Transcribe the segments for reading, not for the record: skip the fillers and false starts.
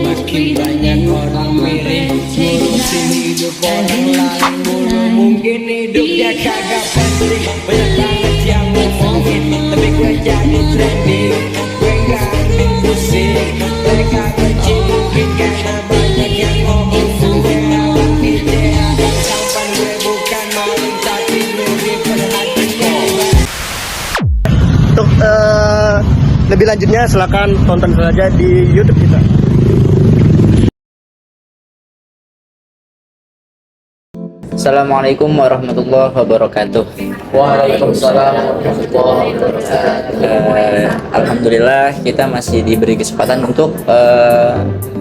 Makin banyak orang milih ngurusin hidup orang lain mulu. Mungkin hidupnya kagak penting, banyak banget yang ngomongin, tapi gue jadi trending. Gue gak ambil pusing, mereka benci mungkin karena banyak yang ngomong. Gue awak idea, tampan gue bukan maling tapi lebih perhatian. Untuk lebih lanjutnya silakan tonton saja di YouTube kita. Assalamualaikum warahmatullahi wabarakatuh. Waalaikumsalam warahmatullahi wabarakatuh. Alhamdulillah kita masih diberi kesempatan untuk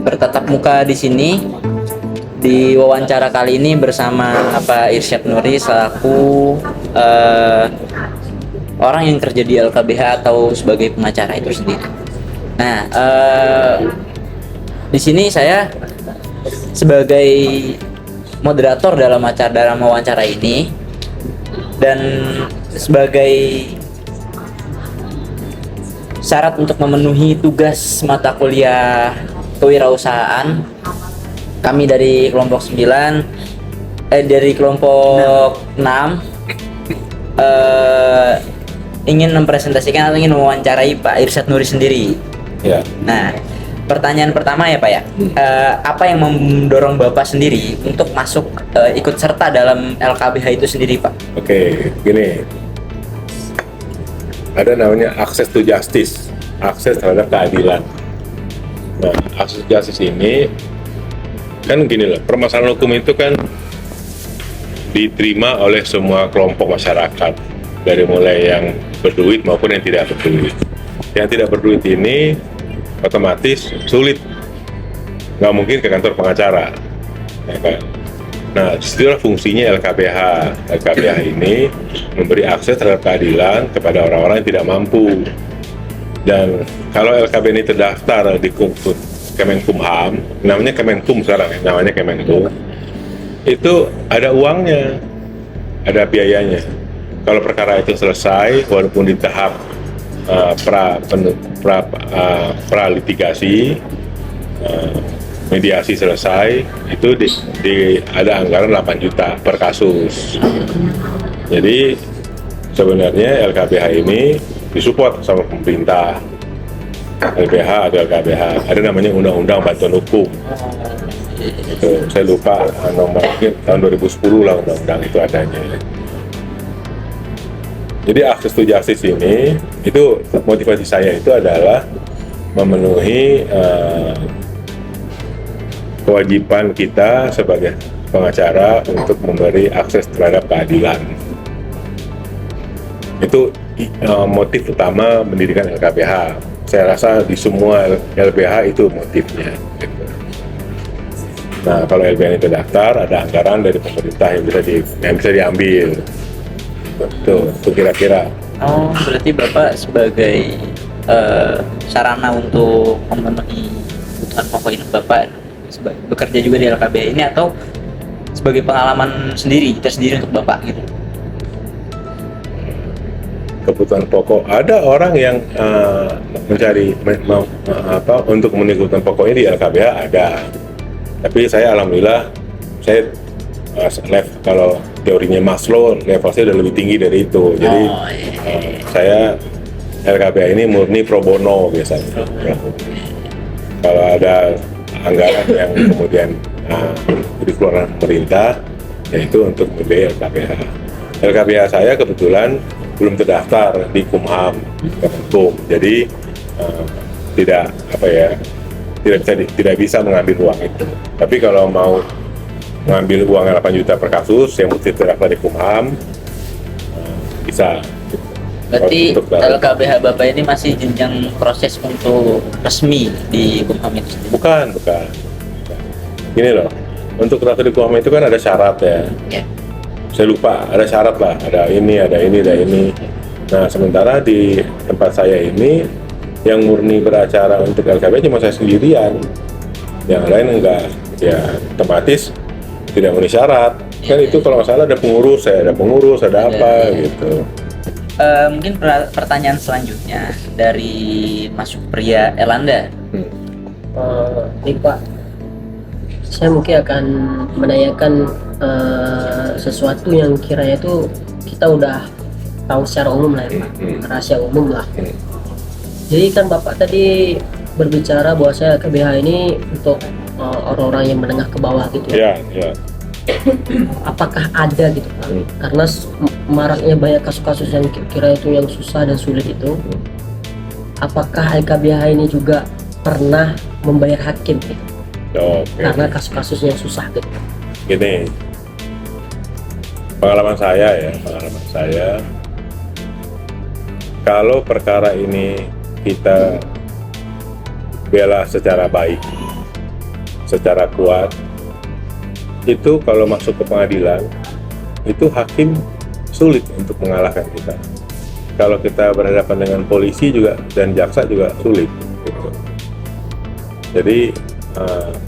bertatap muka di sini di wawancara kali ini bersama Pak Irsyad Nuri selaku orang yang kerja di LKBH atau sebagai pengacara itu sendiri. Nah, di sini saya sebagai moderator dalam wawancara ini dan sebagai syarat untuk memenuhi tugas mata kuliah kewirausahaan kami dari kelompok 9 dari kelompok 6 ingin mempresentasikan atau ingin mewawancarai Pak Irsyad Nuri sendiri. Ya. Nah, pertanyaan pertama ya Pak ya, apa yang mendorong Bapak sendiri untuk masuk ikut serta dalam LKBH itu sendiri Pak? Oke, gini. Ada namanya access to justice, akses terhadap keadilan. Nah, access to justice ini kan gini loh, permasalahan hukum itu kan diterima oleh semua kelompok masyarakat, dari mulai yang berduit maupun yang tidak berduit. Yang tidak berduit ini otomatis sulit, nggak mungkin ke kantor pengacara, ya kan? Nah, disitulah fungsinya LKBH. LKBH ini memberi akses terhadap keadilan kepada orang-orang yang tidak mampu. Dan kalau LKB ini terdaftar di Kemenkumham, namanya Kemenkum sekarang, namanya Kemenkum, itu ada uangnya, ada biayanya. Kalau perkara itu selesai, walaupun di tahap pra litigasi, mediasi selesai, itu ada anggaran 8 juta per kasus. Jadi sebenarnya LKBH ini disupport sama pemerintah. LBH ada LKBH, ada namanya Undang-Undang Bantuan Hukum. Itu, saya lupa nomor, tahun 2010 lah undang-undang itu adanya. Jadi akses to justice ini, itu motivasi saya itu adalah memenuhi kewajiban kita sebagai pengacara untuk memberi akses terhadap keadilan. Itu motif utama mendirikan LKBH. Saya rasa di semua LBH itu motifnya. Gitu. Nah, kalau LBH itu daftar, ada anggaran dari pemerintah yang bisa diambil. Itu kira-kira. Oh, berarti Bapak sebagai sarana untuk memenuhi kebutuhan pokok ini Bapak bekerja juga di LKBH ini atau sebagai pengalaman tersendiri untuk Bapak gitu? Kebutuhan pokok, ada orang yang mencari untuk memenuhi kebutuhan pokoknya di LKBH ada. Tapi saya alhamdulillah kalau teorinya Maslow level saya udah lebih tinggi dari itu. Jadi saya LKBH ini murni pro bono biasanya. Kalau ada anggaran yang kemudian dikeluarkan pemerintah, yaitu untuk membiayai LKBH. LKBH saya kebetulan belum terdaftar di Kumham, Kemenkum. Jadi tidak bisa mengambil uang itu. Tapi kalau mau mengambil uang 8 juta per kasus yang mesti terdaftar di Kumham, bisa. Berarti LKBH Bapak ini masih jenjang proses untuk resmi di Kumham itu sendiri? Bukan. Gini loh, untuk terdaftar di Kumham itu kan ada syarat ya. Ya. Saya lupa, ada syarat lah, ada ini. Nah, sementara di tempat saya ini, yang murni beracara untuk LKBH cuma saya sendirian. Yang lain enggak, ya otomatis tidak memenuhi syarat. Kan itu kalau nggak salah ada pengurus, ada apa gitu. Mungkin pertanyaan selanjutnya dari Mas Supriya Elanda. Nih Pak, saya mungkin akan menanyakan sesuatu yang kiranya itu kita udah tahu secara umum lah ya Pak, rahasia umum lah. Jadi kan Bapak tadi berbicara bahwa saya KBH ini untuk orang-orang yang menengah ke bawah gitu ya. Ya. Apakah ada gitu Pak? Karena maraknya banyak kasus-kasus yang kira itu yang susah dan sulit itu. Apakah LKBH ini juga pernah membayar hakim gitu? Oke. Karena kasus-kasus yang susah gitu. Gini, pengalaman saya, kalau perkara ini kita bela secara baik, secara kuat, itu kalau masuk ke pengadilan, itu hakim sulit untuk mengalahkan kita. Kalau kita berhadapan dengan polisi juga dan jaksa juga sulit. Gitu. Jadi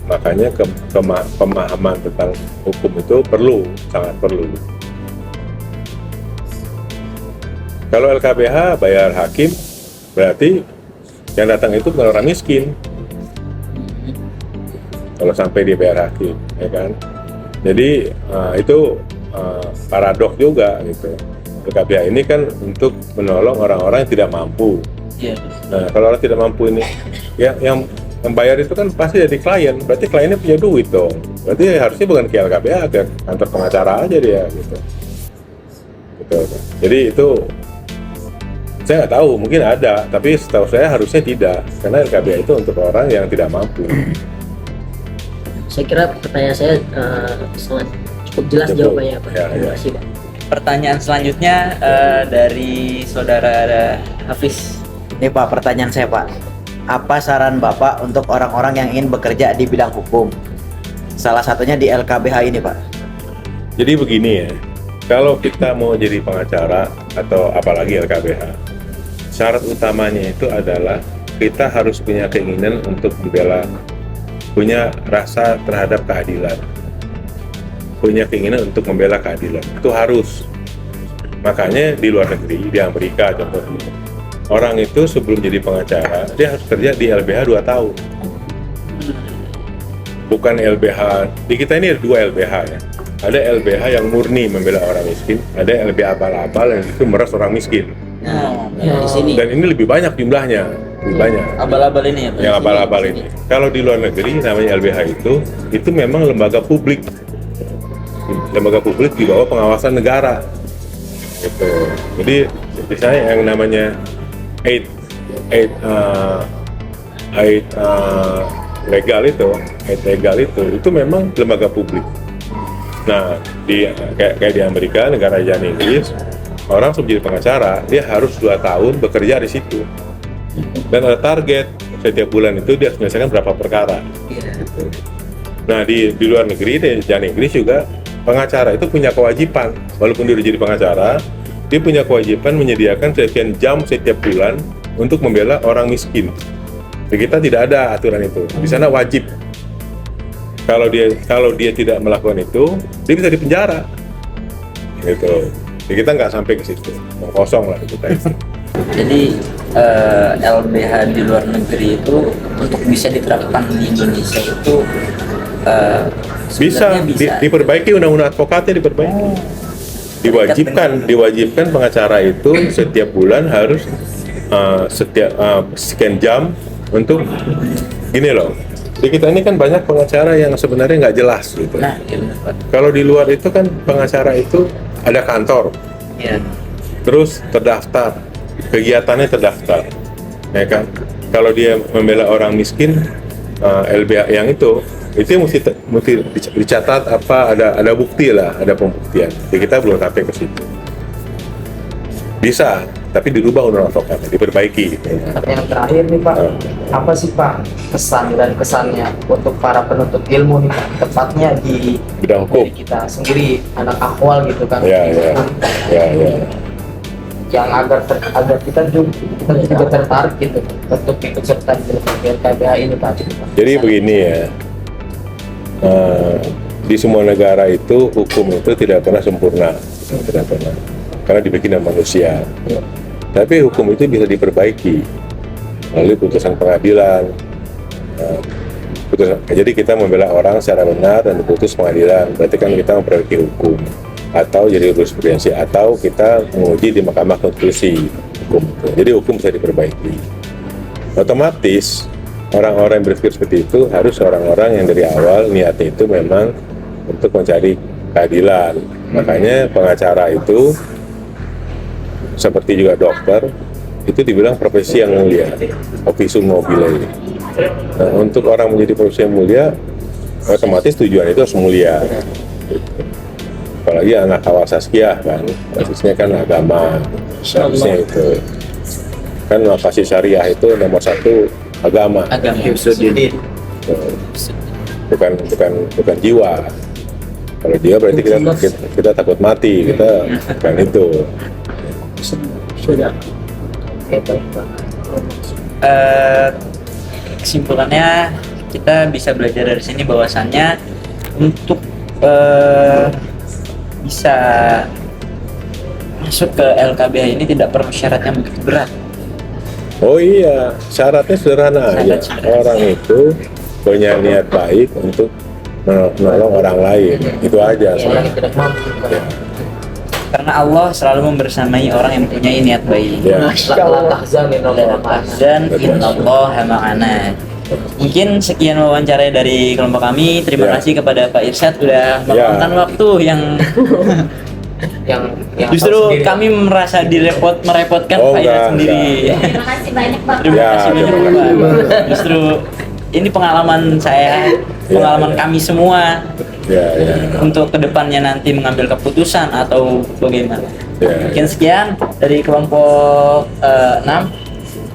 makanya pemahaman tentang hukum itu sangat perlu. Kalau LKBH bayar hakim, berarti yang datang itu bukan orang miskin. Kalau sampai dia bayar hakim, ya kan? Jadi itu paradoks juga gitu. LKBH ini kan untuk menolong orang-orang yang tidak mampu. Iya. Nah, kalau orang tidak mampu ini, ya yang membayar itu kan pasti dari klien. Berarti kliennya punya duit dong. Berarti harusnya bukan ke LKBH, ke kantor pengacara aja dia gitu. Gitu. Jadi itu saya nggak tahu, mungkin ada, tapi setahu saya harusnya tidak, karena LKBH itu untuk orang yang tidak mampu. Saya kira pertanyaan saya sangat cukup jelas Cukup. jawabannya Pak. Ya, Terima ya. kasih Pak. Pertanyaan selanjutnya dari saudara Hafiz. Ini Pak, pertanyaan saya Pak. Apa saran Bapak untuk orang-orang yang ingin bekerja di bidang hukum? Salah satunya di LKBH ini Pak. Jadi begini ya, kalau kita mau jadi pengacara atau apalagi LKBH, syarat utamanya itu adalah kita harus punya keinginan untuk membela, punya rasa terhadap keadilan, punya keinginan untuk membela keadilan. Itu harus. Makanya di luar negeri, di Amerika contohnya, orang itu sebelum jadi pengacara, dia harus kerja di LBH 2 tahun. Bukan LBH, di kita ini ada 2 LBH ya. Ada LBH yang murni membela orang miskin, ada LBH abal-abal yang itu meres orang miskin. Nah, di sini. Dan ini lebih banyak jumlahnya, lebih banyak. abal-abal ini ya Pak? Yang abal-abal ini. Kalau di luar negeri namanya LBH itu memang lembaga publik. Lembaga publik di bawah pengawasan negara. Gitu. Jadi misalnya yang namanya aid legal itu memang lembaga publik. Nah, kayak di Amerika, negara ajaran Inggris, orang sebelum jadi pengacara, dia harus 2 tahun bekerja di situ. Dan ada target, setiap bulan itu dia harus menyelesaikan berapa perkara. Nah, di luar negeri, di ajaran Inggris juga, pengacara itu punya kewajiban, walaupun dia udah jadi pengacara, dia punya kewajiban menyediakan sekian jam setiap bulan untuk membela orang miskin. Di kita tidak ada aturan itu, di sana wajib. Kalau dia tidak melakukan itu, dia bisa dipenjara. Gitu. Jadi kita nggak sampai ke situ, kosong lah kita itu. Jadi LBH di luar negeri itu untuk bisa diterapkan di Indonesia itu Bisa, sebenarnya diperbaiki, undang-undang advokatnya diperbaiki. Diwajibkan pengacara itu setiap bulan harus sekian jam untuk gini loh. Di kita ini kan banyak pengacara yang sebenarnya nggak jelas gitu. Nah, iya benar, Pak. Kalau di luar itu kan pengacara itu ada kantor, Iya. terus terdaftar, kegiatannya terdaftar, ya kan? Kalau dia membela orang miskin, LBH yang itu mesti dicatat apa, ada bukti lah, ada pembuktian. Jadi kita belum sampai ke situ. Bisa, tapi dirubah undang advokatnya, diperbaiki. Gitu. Yang terakhir nih Pak, apa sih Pak kesan dan kesannya untuk para penuntut ilmu nih Pak, tepatnya di Bidang hukum. dari kita sendiri anak akwal gitu kan, Ya. yang agar kita juga tertarik gitu untuk ikut serta di LKBH ini Pak. Jadi begini ya, di semua negara itu hukum itu tidak pernah sempurna, tidak pernah. karena dibikin sama manusia. Tapi hukum itu bisa diperbaiki melalui putusan pengadilan. Nah, jadi kita membela orang secara benar dan diputus pengadilan, berarti kan kita memperbaiki hukum, atau jadi jurisprudensi, atau kita menguji di Mahkamah Konstitusi hukum itu. Jadi hukum bisa diperbaiki. Otomatis orang-orang yang berpikir seperti itu harus orang-orang yang dari awal niatnya itu memang untuk mencari keadilan. Makanya pengacara itu seperti juga dokter itu dibilang profesi yang mulia, officium nobile ini. Nah, untuk orang menjadi profesi yang mulia, otomatis tujuan itu harus mulia. Apalagi anak awal Saskia kan, basisnya kan agama, harusnya itu. Kan makasih syariah itu nomor satu agama, bukan jiwa. Kalau jiwa berarti kita takut mati, kita bukan itu. Sudah. Oke, baik, Pak. Kesimpulannya kita bisa belajar dari sini bahwasannya untuk bisa masuk ke LKBH ini tidak perlu syarat yang begitu berat. Oh iya, syaratnya sederhana aja. Orang itu punya niat baik untuk menolong orang lain, itu aja. Orang yang tidak mampu. Ya. Karena Allah selalu membersamai orang yang punya niat baik. Ya. La tahzan innallaha ma'ana. Dan innallaha ma'ana. Mungkin sekian wawancara dari kelompok kami. Terima Ya. kasih kepada Pak Irsyad sudah meluangkan waktu yang yang justru tahu sendiri. kami merasa merepotkan Oh, Pak Irsyad enggak, sendiri. Terima kasih banyak Pak. Terima Ya, kasih banyak terima Pak. kasih. Justru ini pengalaman saya, pengalaman ya. kami semua Ya, ya. untuk kedepannya nanti mengambil keputusan atau bagaimana. Ya. Mungkin sekian dari kelompok 6.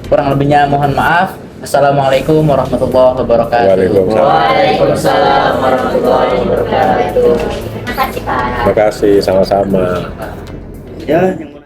Kurang lebihnya mohon maaf. Assalamualaikum warahmatullahi wabarakatuh. Waalaikumsalam. Waalaikumsalam warahmatullahi wabarakatuh. Terima kasih Pak. Terima kasih, sama-sama. Ya, yang